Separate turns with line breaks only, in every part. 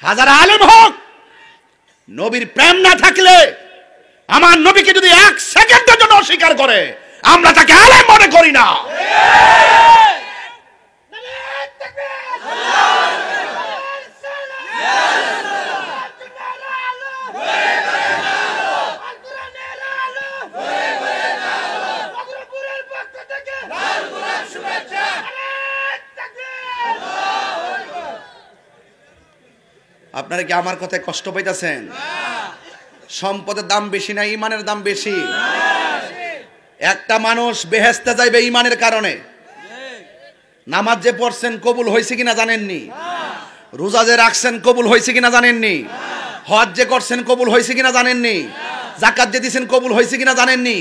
হাজার আলেম হোক, নবীর প্রেম না থাকলে, আমার নবীকে যদি 1 সেকেন্ডের জন্য অস্বীকার করে, আমরা তাকে আলেম মনে করি না। আপনারা কি আমার কথায় কষ্ট পাইতেছেন? সম্পদের দাম বেশি না ঈমানের দাম বেশি? একটা মানুষ বেহেশতে যাইবে ঈমানের কারণে। নামাজ যে পড়ছেন কবুল হয়েছে কিনা জানেননি? রোজা যে রাখছেন কবুল হয়েছে কিনা জানেননি? হজ যে করছেন কবুল হয়েছে কিনা জানেননি? যাকাত যে দিয়েছেন কবুল হয়েছে কিনা জানেননি?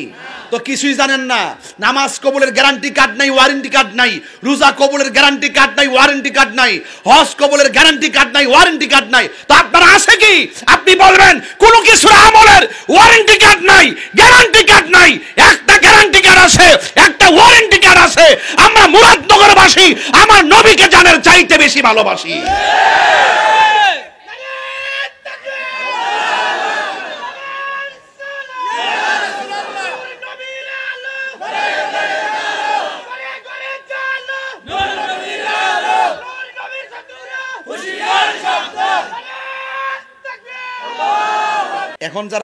তো কিছুই জানেন না। নামাজ কবুলের গ্যারান্টি কার্ড নাই, ওয়ারেন্টি কার্ড নাই। রোজা কবুলের গ্যারান্টি কার্ড নাই, ওয়ারেন্টি কার্ড নাই। হজ কবুলের গ্যারান্টি কার্ড নাই, ওয়ারেন্টি কার্ড নাই। তো আপনারা আছে কি? আপনি বলবেন কোন কিছুর আমলের ওয়ারেন্টি কার্ড নাই, গ্যারান্টি কার্ড নাই। একটা গ্যারান্টি কার্ড আছে, একটা ওয়ারেন্টি কার্ড আছে। আমরা মুরাদনগরবাসী আমার নবীকে জানের চাইতে বেশি ভালোবাসি। এখন যারা